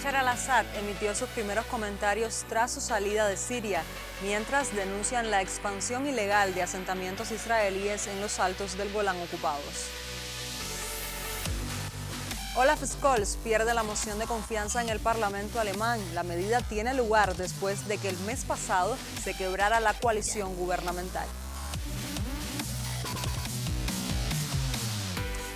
Bashar al-Assad emitió sus primeros comentarios tras su salida de Siria, mientras denuncian la expansión ilegal de asentamientos israelíes en los altos del Golán ocupados. Olaf Scholz pierde la moción de confianza en el Parlamento alemán. La medida tiene lugar después de que el mes pasado se quebrara la coalición gubernamental.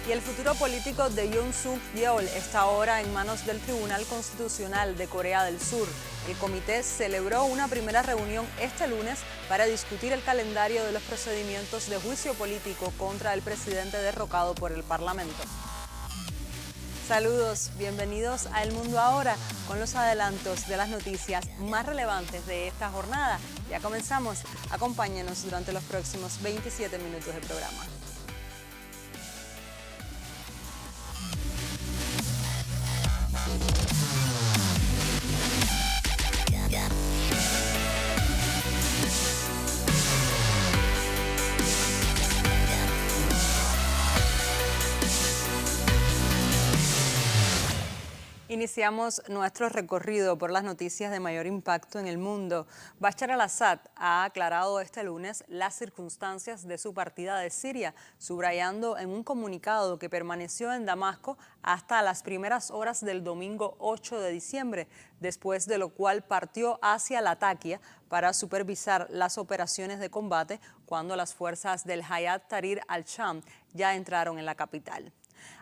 Y el futuro político de Yoon Suk Yeol está ahora en manos del Tribunal Constitucional de Corea del Sur. El comité celebró una primera reunión este lunes para discutir el calendario de los procedimientos de juicio político contra el presidente derrocado por el Parlamento. Saludos, bienvenidos a El Mundo Ahora con los adelantos de las noticias más relevantes de esta jornada. Ya comenzamos, acompáñenos durante los próximos 27 minutos de programa. Iniciamos nuestro recorrido por las noticias de mayor impacto en el mundo. Bashar al-Assad ha aclarado este lunes las circunstancias de su partida de Siria, subrayando en un comunicado que permaneció en Damasco hasta las primeras horas del domingo 8 de diciembre, después de lo cual partió hacia Latakia para supervisar las operaciones de combate cuando las fuerzas del Hayat Tahrir al-Sham ya entraron en la capital.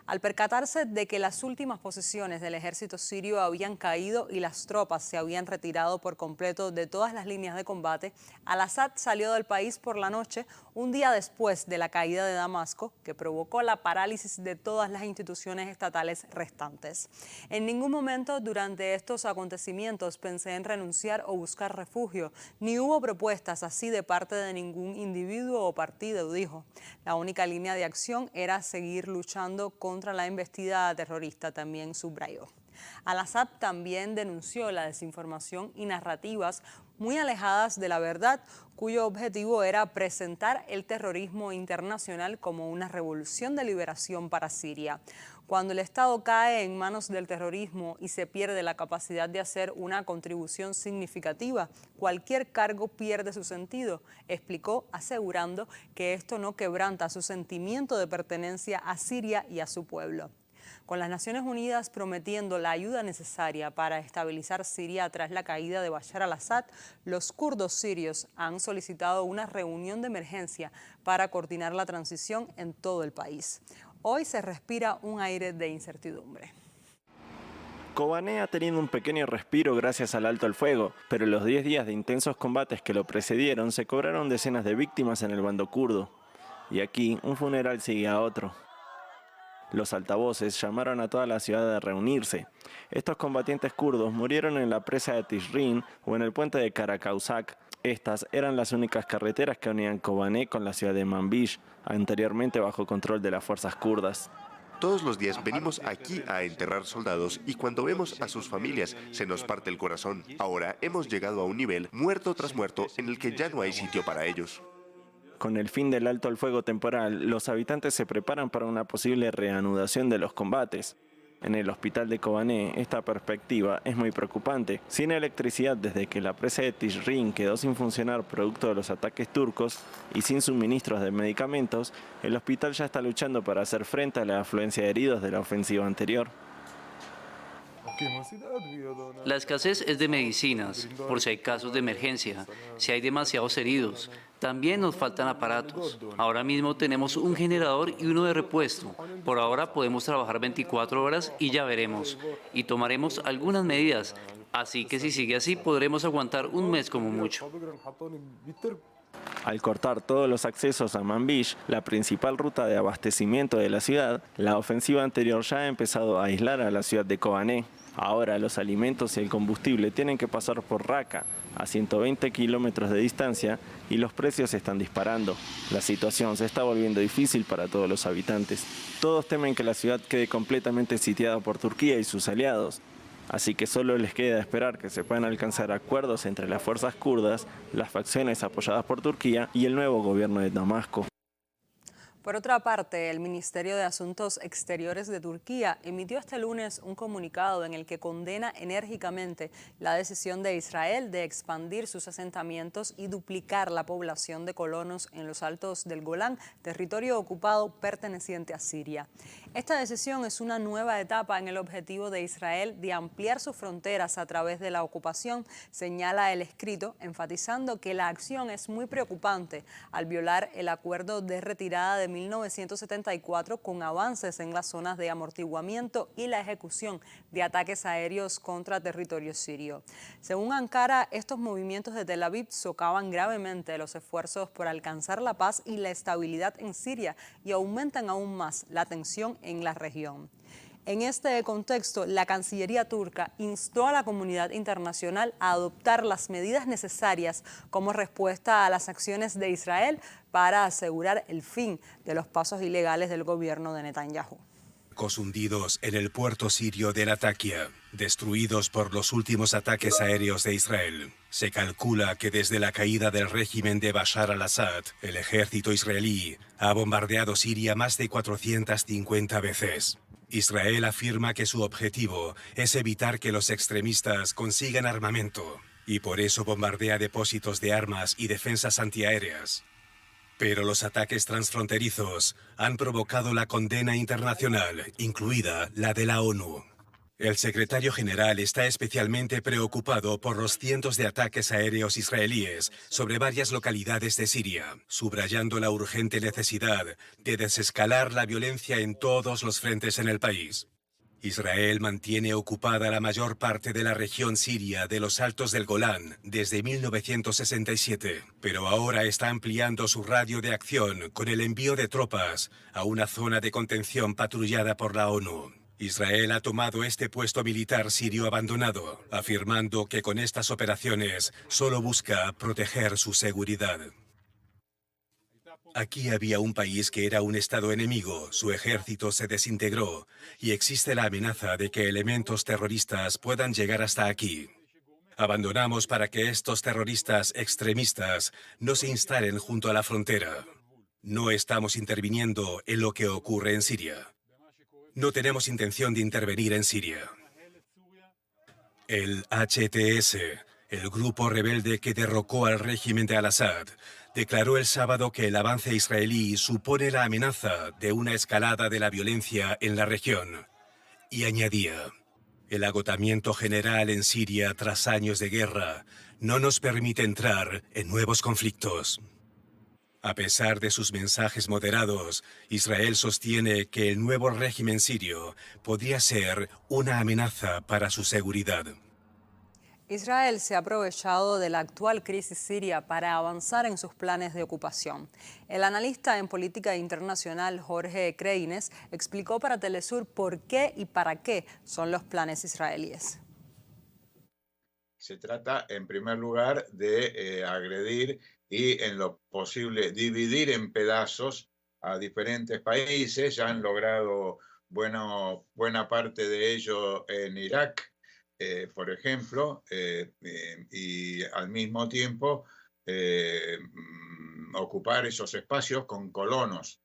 Al percatarse de que las últimas posiciones del ejército sirio habían caído y las tropas se habían retirado por completo de todas las líneas de combate, al-Assad salió del país por la noche, un día después de la caída de Damasco, que provocó la parálisis de todas las instituciones estatales restantes. En ningún momento durante estos acontecimientos pensé en renunciar o buscar refugio, ni hubo propuestas así de parte de ningún individuo o partido, dijo. La única línea de acción era seguir luchando contra la embestida terrorista, también subrayó. Al-Assad también denunció la desinformación y narrativas muy alejadas de la verdad, cuyo objetivo era presentar el terrorismo internacional como una revolución de liberación para Siria. Cuando el Estado cae en manos del terrorismo y se pierde la capacidad de hacer una contribución significativa, cualquier cargo pierde su sentido, explicó, asegurando que esto no quebranta su sentimiento de pertenencia a Siria y a su pueblo. Con las Naciones Unidas prometiendo la ayuda necesaria para estabilizar Siria tras la caída de Bashar al-Assad, los kurdos sirios han solicitado una reunión de emergencia para coordinar la transición en todo el país. Hoy se respira un aire de incertidumbre. Kobané ha tenido un pequeño respiro gracias al alto al fuego, pero los 10 días de intensos combates que lo precedieron se cobraron decenas de víctimas en el bando kurdo. Y aquí un funeral sigue a otro. Los altavoces llamaron a toda la ciudad a reunirse. Estos combatientes kurdos murieron en la presa de Tishrin o en el puente de Karakausak. Estas eran las únicas carreteras que unían Kobané con la ciudad de Manbij, anteriormente bajo control de las fuerzas kurdas. Todos los días venimos aquí a enterrar soldados y cuando vemos a sus familias se nos parte el corazón. Ahora hemos llegado a un nivel, muerto tras muerto, en el que ya no hay sitio para ellos. Con el fin del alto al fuego temporal, los habitantes se preparan para una posible reanudación de los combates. En el hospital de Kobané, esta perspectiva es muy preocupante. Sin electricidad desde que la presa de Tishrin quedó sin funcionar producto de los ataques turcos y sin suministros de medicamentos, el hospital ya está luchando para hacer frente a la afluencia de heridos de la ofensiva anterior. La escasez es de medicinas, por si hay casos de emergencia, si hay demasiados heridos. También nos faltan aparatos. Ahora mismo tenemos un generador y uno de repuesto. Por ahora podemos trabajar 24 horas y ya veremos. Y tomaremos algunas medidas. Así que si sigue así, podremos aguantar un mes como mucho. Al cortar todos los accesos a Manbij, la principal ruta de abastecimiento de la ciudad, la ofensiva anterior ya ha empezado a aislar a la ciudad de Kobané. Ahora los alimentos y el combustible tienen que pasar por Raqqa, a 120 kilómetros de distancia, y los precios se están disparando. La situación se está volviendo difícil para todos los habitantes. Todos temen que la ciudad quede completamente sitiada por Turquía y sus aliados. Así que solo les queda esperar que se puedan alcanzar acuerdos entre las fuerzas kurdas, las facciones apoyadas por Turquía y el nuevo gobierno de Damasco. Por otra parte, el Ministerio de Asuntos Exteriores de Turquía emitió este lunes un comunicado en el que condena enérgicamente la decisión de Israel de expandir sus asentamientos y duplicar la población de colonos en los altos del Golán, territorio ocupado perteneciente a Siria. Esta decisión es una nueva etapa en el objetivo de Israel de ampliar sus fronteras a través de la ocupación, señala el escrito, enfatizando que la acción es muy preocupante al violar el acuerdo de retirada de 1974 con avances en las zonas de amortiguamiento y la ejecución de ataques aéreos contra territorio sirio. Según Ankara, estos movimientos de Tel Aviv socavan gravemente los esfuerzos por alcanzar la paz y la estabilidad en Siria y aumentan aún más la tensión en la región. En este contexto, la Cancillería turca instó a la comunidad internacional a adoptar las medidas necesarias como respuesta a las acciones de Israel para asegurar el fin de los pasos ilegales del gobierno de Netanyahu. Barcos hundidos en el puerto sirio de Latakia, destruidos por los últimos ataques aéreos de Israel. Se calcula que desde la caída del régimen de Bashar al-Assad, el ejército israelí ha bombardeado Siria más de 450 veces. Israel afirma que su objetivo es evitar que los extremistas consigan armamento y por eso bombardea depósitos de armas y defensas antiaéreas. Pero los ataques transfronterizos han provocado la condena internacional, incluida la de la ONU. El secretario general está especialmente preocupado por los cientos de ataques aéreos israelíes sobre varias localidades de Siria, subrayando la urgente necesidad de desescalar la violencia en todos los frentes en el país. Israel mantiene ocupada la mayor parte de la región siria de los Altos del Golán desde 1967, pero ahora está ampliando su radio de acción con el envío de tropas a una zona de contención patrullada por la ONU. Israel ha tomado este puesto militar sirio abandonado, afirmando que con estas operaciones solo busca proteger su seguridad. Aquí había un país que era un estado enemigo, su ejército se desintegró y existe la amenaza de que elementos terroristas puedan llegar hasta aquí. Abandonamos para que estos terroristas extremistas no se instalen junto a la frontera. No estamos interviniendo en lo que ocurre en Siria. No tenemos intención de intervenir en Siria. El HTS, el grupo rebelde que derrocó al régimen de al-Assad, declaró el sábado que el avance israelí supone la amenaza de una escalada de la violencia en la región. Y añadía, el agotamiento general en Siria tras años de guerra no nos permite entrar en nuevos conflictos. A pesar de sus mensajes moderados, Israel sostiene que el nuevo régimen sirio podría ser una amenaza para su seguridad. Israel se ha aprovechado de la actual crisis siria para avanzar en sus planes de ocupación. El analista en política internacional Jorge Creines explicó para Telesur por qué y para qué son los planes israelíes. Se trata, en primer lugar, de agredir y, en lo posible, dividir en pedazos a diferentes países. Ya han logrado buena parte de ello en Irak, por ejemplo, y al mismo tiempo ocupar esos espacios con colonos.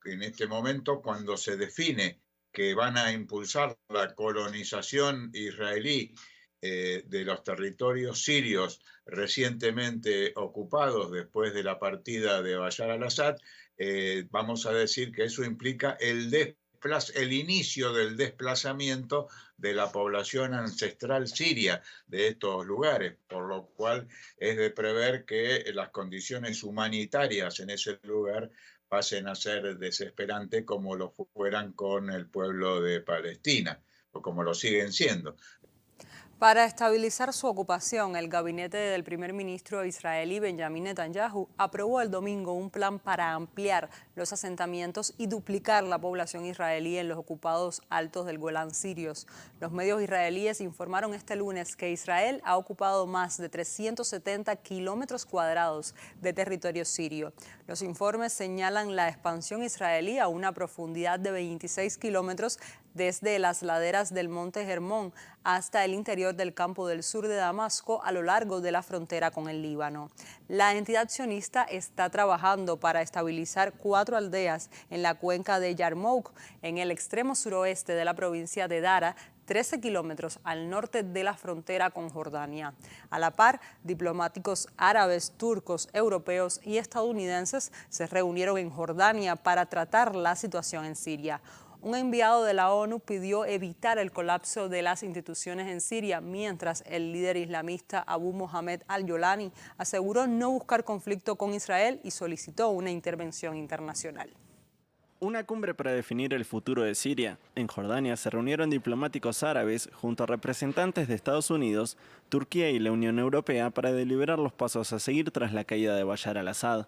En este momento, cuando se define que van a impulsar la colonización israelí de los territorios sirios recientemente ocupados después de la partida de Bashar al-Assad, vamos a decir que eso implica el inicio del desplazamiento de la población ancestral siria de estos lugares, por lo cual es de prever que las condiciones humanitarias en ese lugar pasen a ser desesperantes como lo fueran con el pueblo de Palestina, o como lo siguen siendo. Para estabilizar su ocupación, el gabinete del primer ministro israelí Benjamin Netanyahu aprobó el domingo un plan para ampliar los asentamientos y duplicar la población israelí en los ocupados altos del Golán sirios. Los medios israelíes informaron este lunes que Israel ha ocupado más de 370 kilómetros cuadrados de territorio sirio. Los informes señalan la expansión israelí a una profundidad de 26 kilómetros desde las laderas del monte Hermón hasta el interior del campo del sur de Damasco a lo largo de la frontera con el Líbano. La entidad sionista está trabajando para estabilizar 4 aldeas en la cuenca de Yarmouk, en el extremo suroeste de la provincia de Dara, 13 kilómetros al norte de la frontera con Jordania. A la par, diplomáticos árabes, turcos, europeos y estadounidenses se reunieron en Jordania para tratar la situación en Siria. Un enviado de la ONU pidió evitar el colapso de las instituciones en Siria, mientras el líder islamista Abu Mohamed al-Yolani aseguró no buscar conflicto con Israel y solicitó una intervención internacional. Una cumbre para definir el futuro de Siria. En Jordania se reunieron diplomáticos árabes junto a representantes de Estados Unidos, Turquía y la Unión Europea para deliberar los pasos a seguir tras la caída de Bashar al-Assad.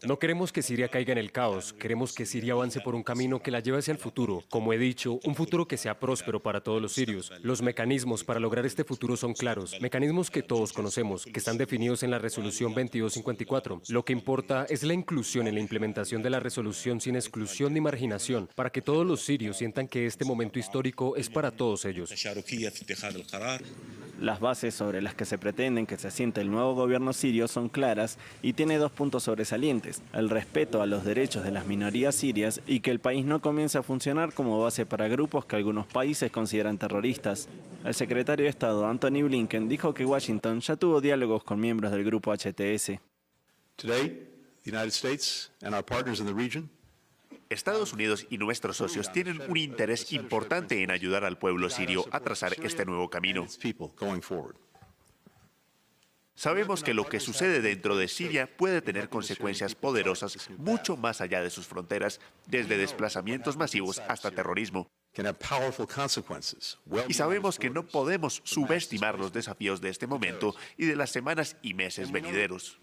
No queremos que Siria caiga en el caos, queremos que Siria avance por un camino que la lleve hacia el futuro. Como he dicho, un futuro que sea próspero para todos los sirios. Los mecanismos para lograr este futuro son claros, mecanismos que todos conocemos, que están definidos en la resolución 2254. Lo que importa es la inclusión en la implementación de la resolución sin exclusión ni marginación, para que todos los sirios sientan que este momento histórico es para todos ellos. Las bases sobre las que se pretenden que se asiente el nuevo gobierno sirio son claras y tiene 2 puntos sobresalientes: el respeto a los derechos de las minorías sirias y que el país no comience a funcionar como base para grupos que algunos países consideran terroristas. El secretario de Estado, Antony Blinken, dijo que Washington ya tuvo diálogos con miembros del grupo HTS. Today, the United States and our partners in the region Estados Unidos y nuestros socios tienen un interés importante en ayudar al pueblo sirio a trazar este nuevo camino. Sabemos que lo que sucede dentro de Siria puede tener consecuencias poderosas mucho más allá de sus fronteras, desde desplazamientos masivos hasta terrorismo. Y sabemos que no podemos subestimar los desafíos de este momento y de las semanas y meses venideros.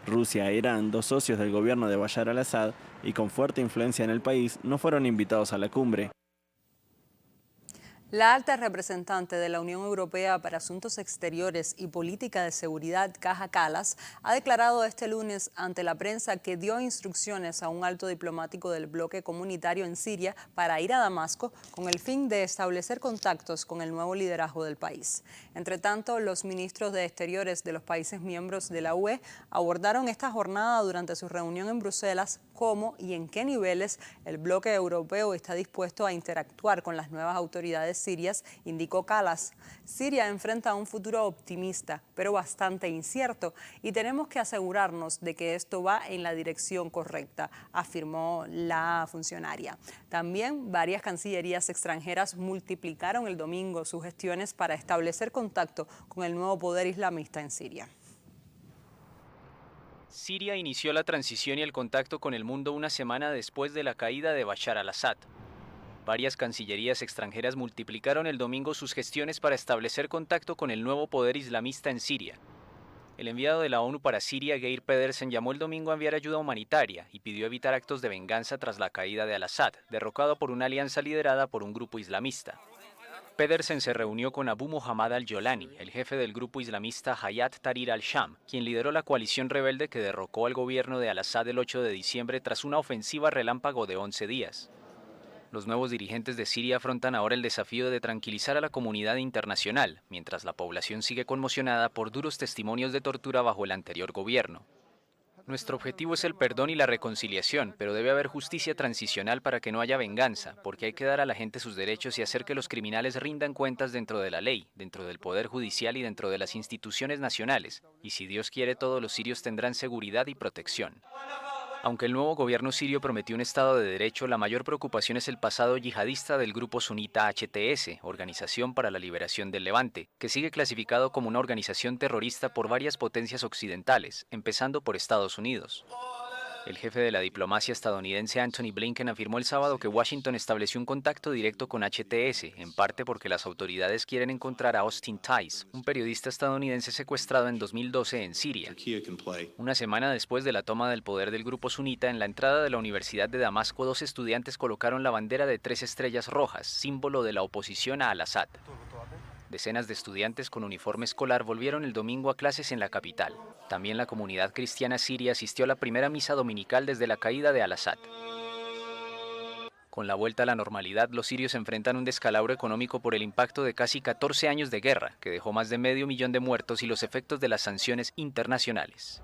Rusia e Irán, 2 socios del gobierno de Bashar al-Assad y con fuerte influencia en el país, no fueron invitados a la cumbre. La alta representante de la Unión Europea para Asuntos Exteriores y Política de Seguridad, Kaja Kallas, ha declarado este lunes ante la prensa que dio instrucciones a un alto diplomático del bloque comunitario en Siria para ir a Damasco con el fin de establecer contactos con el nuevo liderazgo del país. Entre tanto, los ministros de Exteriores de los países miembros de la UE abordaron esta jornada durante su reunión en Bruselas cómo y en qué niveles el bloque europeo está dispuesto a interactuar con las nuevas autoridades sirias, indicó Kallas. Siria enfrenta un futuro optimista, pero bastante incierto, y tenemos que asegurarnos de que esto va en la dirección correcta, afirmó la funcionaria. También varias cancillerías extranjeras multiplicaron el domingo sus gestiones para establecer contacto con el nuevo poder islamista en Siria. Siria inició la transición y el contacto con el mundo una semana después de la caída de Bashar al-Assad. Varias cancillerías extranjeras multiplicaron el domingo sus gestiones para establecer contacto con el nuevo poder islamista en Siria. El enviado de la ONU para Siria, Geir Pedersen, llamó el domingo a enviar ayuda humanitaria y pidió evitar actos de venganza tras la caída de al-Assad, derrocado por una alianza liderada por un grupo islamista. Pedersen se reunió con Abu Mohamed al-Yolani, el jefe del grupo islamista Hayat Tahrir al-Sham, quien lideró la coalición rebelde que derrocó al gobierno de al-Assad el 8 de diciembre tras una ofensiva relámpago de 11 días. Los nuevos dirigentes de Siria afrontan ahora el desafío de tranquilizar a la comunidad internacional, mientras la población sigue conmocionada por duros testimonios de tortura bajo el anterior gobierno. Nuestro objetivo es el perdón y la reconciliación, pero debe haber justicia transicional para que no haya venganza, porque hay que dar a la gente sus derechos y hacer que los criminales rindan cuentas dentro de la ley, dentro del poder judicial y dentro de las instituciones nacionales. Y si Dios quiere, todos los sirios tendrán seguridad y protección. Aunque el nuevo gobierno sirio prometió un Estado de Derecho, la mayor preocupación es el pasado yihadista del grupo sunita HTS, Organización para la Liberación del Levante, que sigue clasificado como una organización terrorista por varias potencias occidentales, empezando por Estados Unidos. El jefe de la diplomacia estadounidense, Antony Blinken, afirmó el sábado que Washington estableció un contacto directo con HTS, en parte porque las autoridades quieren encontrar a Austin Tice, un periodista estadounidense secuestrado en 2012 en Siria. Una semana después de la toma del poder del grupo sunita, en la entrada de la Universidad de Damasco, 2 estudiantes colocaron la bandera de 3 estrellas rojas, símbolo de la oposición a al-Assad. Decenas de estudiantes con uniforme escolar volvieron el domingo a clases en la capital. También la comunidad cristiana siria asistió a la primera misa dominical desde la caída de Al-Assad. Con la vuelta a la normalidad, los sirios enfrentan un descalabro económico por el impacto de casi 14 años de guerra, que dejó más de 500.000 de muertos, y los efectos de las sanciones internacionales.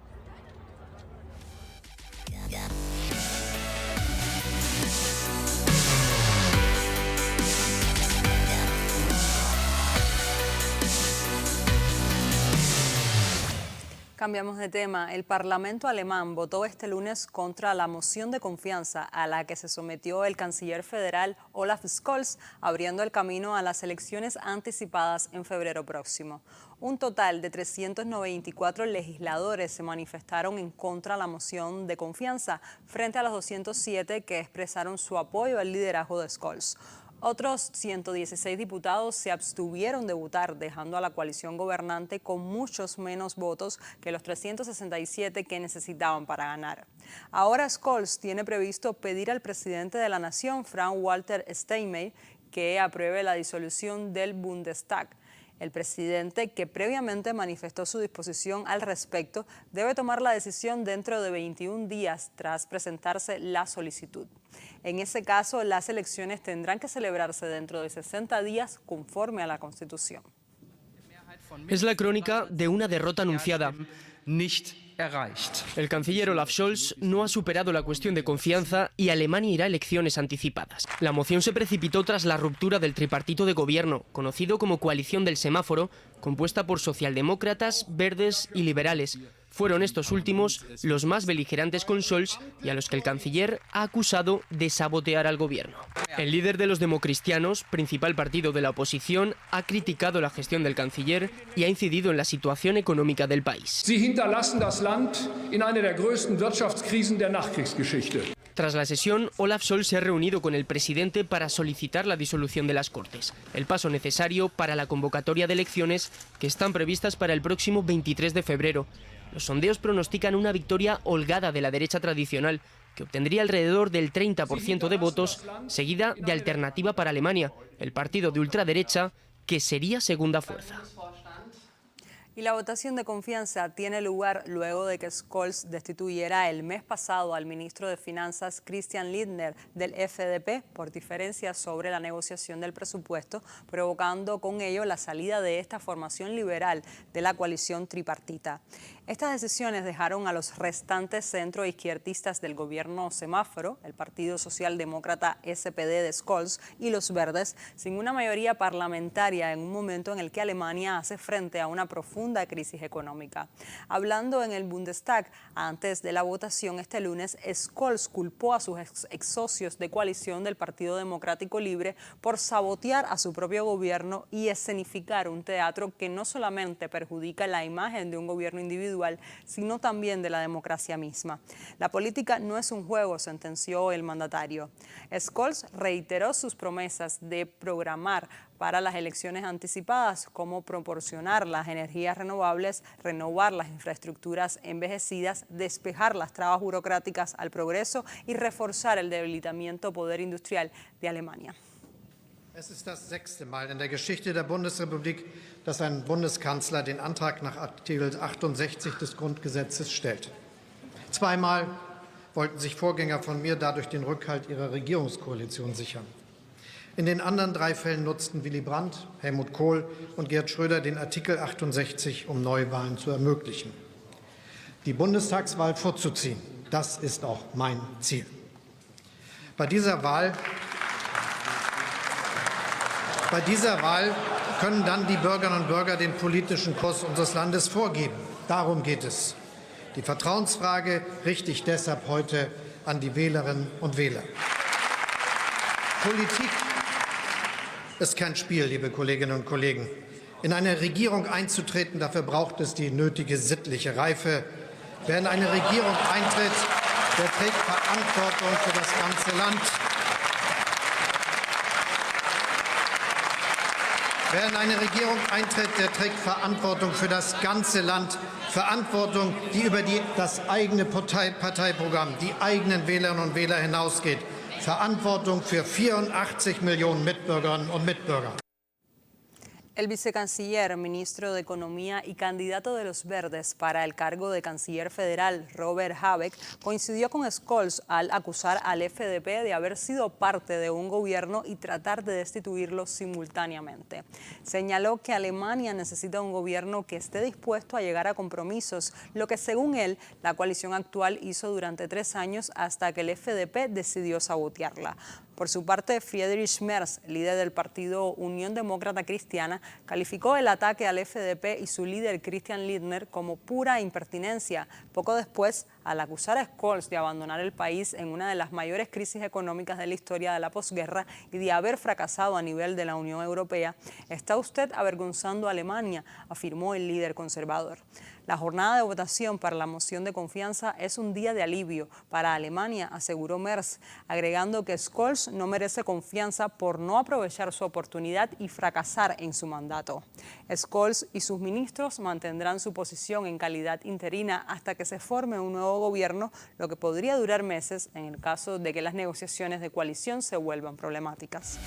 Cambiamos de tema. El Parlamento alemán votó este lunes contra la moción de confianza a la que se sometió el canciller federal Olaf Scholz, abriendo el camino a las elecciones anticipadas en febrero próximo. Un total de 394 legisladores se manifestaron en contra de la moción de confianza, frente a los 207 que expresaron su apoyo al liderazgo de Scholz. Otros 116 diputados se abstuvieron de votar, dejando a la coalición gobernante con muchos menos votos que los 367 que necesitaban para ganar. Ahora Scholz tiene previsto pedir al presidente de la nación, Frank-Walter Steinmeier, que apruebe la disolución del Bundestag. El presidente, que previamente manifestó su disposición al respecto, debe tomar la decisión dentro de 21 días tras presentarse la solicitud. En ese caso, las elecciones tendrán que celebrarse dentro de 60 días conforme a la Constitución. Es la crónica de una derrota anunciada. El canciller Olaf Scholz no ha superado la cuestión de confianza y Alemania irá a elecciones anticipadas. La moción se precipitó tras la ruptura del tripartito de gobierno, conocido como Coalición del Semáforo, compuesta por socialdemócratas, verdes y liberales. Fueron estos últimos los más beligerantes con Scholz y a los que el canciller ha acusado de sabotear al gobierno. El líder de los democristianos, principal partido de la oposición, ha criticado la gestión del canciller y ha incidido en la situación económica del país. Sie hinterlassen das Land in einer der größten Wirtschaftskrisen der Nachkriegsgeschichte. Tras la sesión, Olaf Scholz se ha reunido con el presidente para solicitar la disolución de las Cortes, el paso necesario para la convocatoria de elecciones que están previstas para el próximo 23 de febrero. Los sondeos pronostican una victoria holgada de la derecha tradicional, que obtendría alrededor del 30% de votos, seguida de Alternativa para Alemania, el partido de ultraderecha, que sería segunda fuerza. Y la votación de confianza tiene lugar luego de que Scholz destituyera el mes pasado al ministro de Finanzas Christian Lindner del FDP por diferencias sobre la negociación del presupuesto, provocando con ello la salida de esta formación liberal de la coalición tripartita. Estas decisiones dejaron a los restantes centroizquierdistas del gobierno semáforo, el Partido Socialdemócrata SPD de Scholz y los Verdes, sin una mayoría parlamentaria en un momento en el que Alemania hace frente a una profunda crisis económica. Hablando en el Bundestag antes de la votación este lunes, Scholz culpó a sus ex socios de coalición del Partido Democrático Libre por sabotear a su propio gobierno y escenificar un teatro que no solamente perjudica la imagen de un gobierno individual, sino también de la democracia misma. La política no es un juego, sentenció el mandatario. Scholz reiteró sus promesas de programar para las elecciones anticipadas, como proporcionar las energías renovables, renovar las infraestructuras envejecidas, despejar las trabas burocráticas al progreso y reforzar el debilitamiento poder industrial de Alemania. Es ist das 6. Mal in der Geschichte der Bundesrepublik, dass ein Bundeskanzler den Antrag nach Artikel 68 des Grundgesetzes stellt. Zweimal wollten sich Vorgänger von mir dadurch den Rückhalt ihrer Regierungskoalition sichern. In den anderen 3 Fällen nutzten Willy Brandt, Helmut Kohl und Gerhard Schröder den Artikel 68, um Neuwahlen zu ermöglichen. Die Bundestagswahl vorzuziehen, das ist auch mein Ziel. Bei dieser Wahl können dann die Bürgerinnen und Bürger den politischen Kurs unseres Landes vorgeben. Darum geht es. Die Vertrauensfrage richte ich deshalb heute an die Wählerinnen und Wähler. Politik ist kein Spiel, liebe Kolleginnen und Kollegen. In eine Regierung einzutreten, dafür braucht es die nötige sittliche Reife. Wer in eine Regierung eintritt, der trägt Verantwortung für das ganze Land. Wer in eine Regierung eintritt, der trägt Verantwortung für das ganze Land. Verantwortung, die über das eigene Parteiprogramm, die eigenen Wählerinnen und Wähler hinausgeht. Verantwortung für 84 Millionen Mitbürgerinnen und Mitbürger. El vicecanciller, ministro de Economía y candidato de los Verdes para el cargo de canciller federal, Robert Habeck, coincidió con Scholz al acusar al FDP de haber sido parte de un gobierno y tratar de destituirlo simultáneamente. Señaló que Alemania necesita un gobierno que esté dispuesto a llegar a compromisos, lo que según él, la coalición actual hizo durante 3 años hasta que el FDP decidió sabotearla. Por su parte, Friedrich Merz, líder del partido Unión Demócrata Cristiana, calificó el ataque al FDP y su líder Christian Lindner como pura impertinencia, poco después al acusar a Scholz de abandonar el país en una de las mayores crisis económicas de la historia de la posguerra y de haber fracasado a nivel de la Unión Europea. Está usted avergonzando a Alemania, afirmó el líder conservador. La jornada de votación para la moción de confianza es un día de alivio para Alemania, aseguró Merz, agregando que Scholz no merece confianza por no aprovechar su oportunidad y fracasar en su mandato. Scholz y sus ministros mantendrán su posición en calidad interina hasta que se forme un nuevo gobierno, lo que podría durar meses en el caso de que las negociaciones de coalición se vuelvan problemáticas.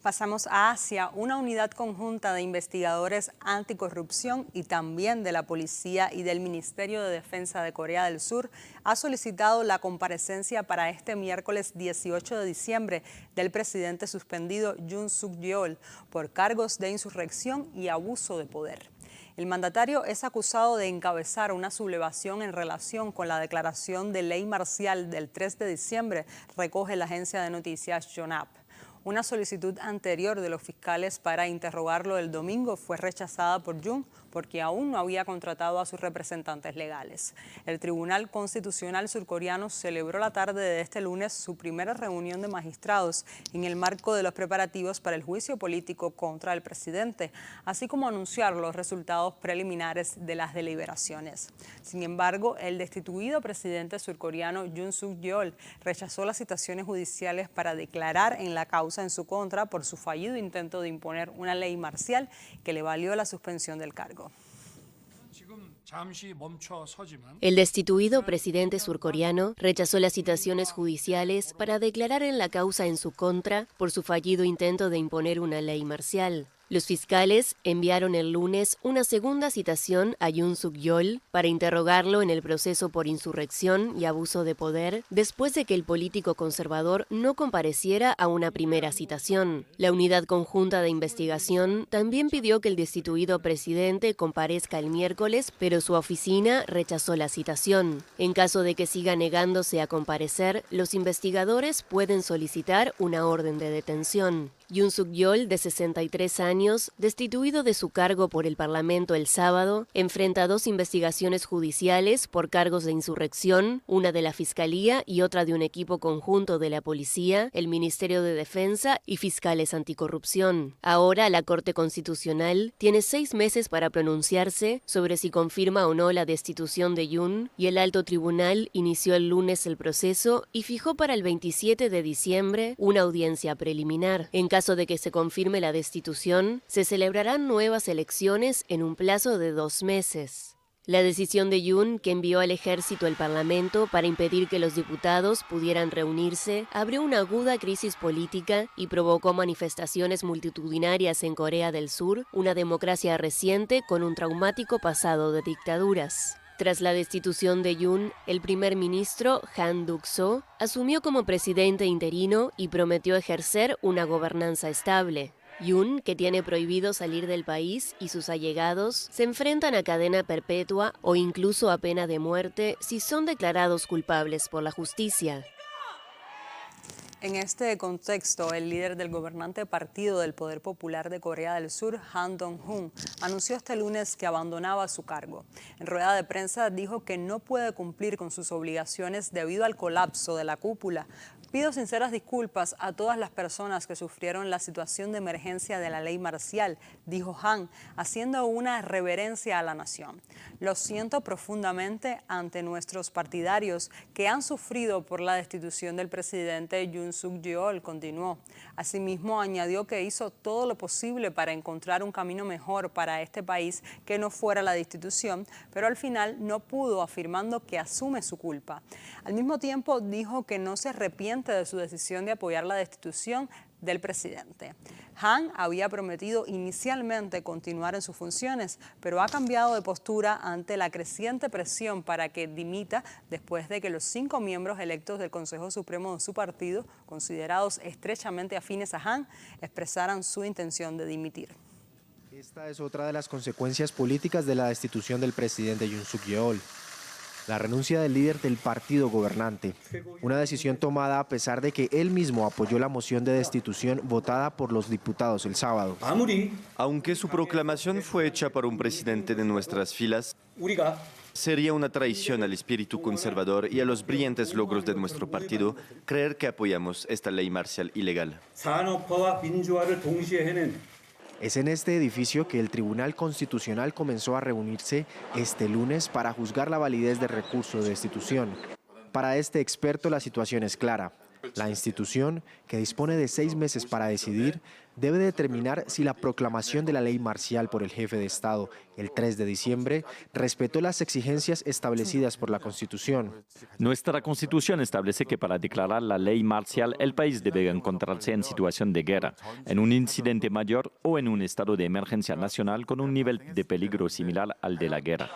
Pasamos a Asia. Una unidad conjunta de investigadores anticorrupción y también de la policía y del Ministerio de Defensa de Corea del Sur ha solicitado la comparecencia para este miércoles 18 de diciembre del presidente suspendido Yoon Suk-yeol por cargos de insurrección y abuso de poder. El mandatario es acusado de encabezar una sublevación en relación con la declaración de ley marcial del 3 de diciembre, recoge la agencia de noticias Yonhap. Una solicitud anterior de los fiscales para interrogarlo el domingo fue rechazada por Yoon porque aún no había contratado a sus representantes legales. El Tribunal Constitucional surcoreano celebró la tarde de este lunes su primera reunión de magistrados en el marco de los preparativos para el juicio político contra el presidente, así como anunciar los resultados preliminares de las deliberaciones. Sin embargo, el destituido presidente surcoreano Yoon Suk-yeol rechazó las citaciones judiciales para declarar en la causa en su contra por su fallido intento de imponer una ley marcial que le valió la suspensión del cargo. El destituido presidente surcoreano rechazó las citaciones judiciales para declarar en la causa en su contra por su fallido intento de imponer una ley marcial. Los fiscales enviaron el lunes una segunda citación a Yoon Suk-yeol para interrogarlo en el proceso por insurrección y abuso de poder después de que el político conservador no compareciera a una primera citación. La unidad conjunta de investigación también pidió que el destituido presidente comparezca el miércoles, pero su oficina rechazó la citación. En caso de que siga negándose a comparecer, los investigadores pueden solicitar una orden de detención. Yoon Suk-yeol, de 63 años, destituido de su cargo por el Parlamento el sábado, enfrenta 2 investigaciones judiciales por cargos de insurrección, una de la Fiscalía y otra de un equipo conjunto de la Policía, el Ministerio de Defensa y fiscales anticorrupción. Ahora la Corte Constitucional tiene 6 meses para pronunciarse sobre si confirma o no la destitución de Yoon, y el alto tribunal inició el lunes el proceso y fijó para el 27 de diciembre una audiencia preliminar. En caso de que se confirme la destitución, se celebrarán nuevas elecciones en un plazo de 2 meses. La decisión de Yoon, que envió al ejército al Parlamento para impedir que los diputados pudieran reunirse, abrió una aguda crisis política y provocó manifestaciones multitudinarias en Corea del Sur, una democracia reciente con un traumático pasado de dictaduras. Tras la destitución de Yoon, el primer ministro, Han Duck-soo, asumió como presidente interino y prometió ejercer una gobernanza estable. Yoon, que tiene prohibido salir del país, y sus allegados se enfrentan a cadena perpetua o incluso a pena de muerte si son declarados culpables por la justicia. En este contexto, el líder del gobernante Partido del Poder Popular de Corea del Sur, Han Dong-hoon, anunció este lunes que abandonaba su cargo. En rueda de prensa dijo que no puede cumplir con sus obligaciones debido al colapso de la cúpula. Pido sinceras disculpas a todas las personas que sufrieron la situación de emergencia de la ley marcial, dijo Han, haciendo una reverencia a la nación. Lo siento profundamente ante nuestros partidarios que han sufrido por la destitución del presidente Yoon Suk Yeol, continuó. Asimismo, añadió que hizo todo lo posible para encontrar un camino mejor para este país que no fuera la destitución, pero al final no pudo, afirmando que asume su culpa. Al mismo tiempo, dijo que no se arrepiente de su decisión de apoyar la destitución del presidente. Han había prometido inicialmente continuar en sus funciones, pero ha cambiado de postura ante la creciente presión para que dimita después de que los 5 miembros electos del Consejo Supremo de su partido, considerados estrechamente afines a Han, expresaran su intención de dimitir. Esta es otra de las consecuencias políticas de la destitución del presidente Yoon Suk Yeol. La renuncia del líder del partido gobernante, una decisión tomada a pesar de que él mismo apoyó la moción de destitución votada por los diputados el sábado. Aunque su proclamación fue hecha por un presidente de nuestras filas, sería una traición al espíritu conservador y a los brillantes logros de nuestro partido creer que apoyamos esta ley marcial ilegal. Es en este edificio que el Tribunal Constitucional comenzó a reunirse este lunes para juzgar la validez del recurso de destitución. Para este experto la situación es clara. La institución, que dispone de 6 meses para decidir, debe determinar si la proclamación de la ley marcial por el jefe de Estado el 3 de diciembre respetó las exigencias establecidas por la Constitución. Nuestra Constitución establece que para declarar la ley marcial el país debe encontrarse en situación de guerra, en un incidente mayor o en un estado de emergencia nacional con un nivel de peligro similar al de la guerra.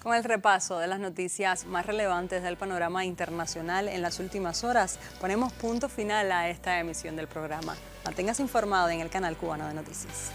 Con el repaso de las noticias más relevantes del panorama internacional en las últimas horas, ponemos punto final a esta emisión del programa. Manténgase informado en el canal Cubano de Noticias.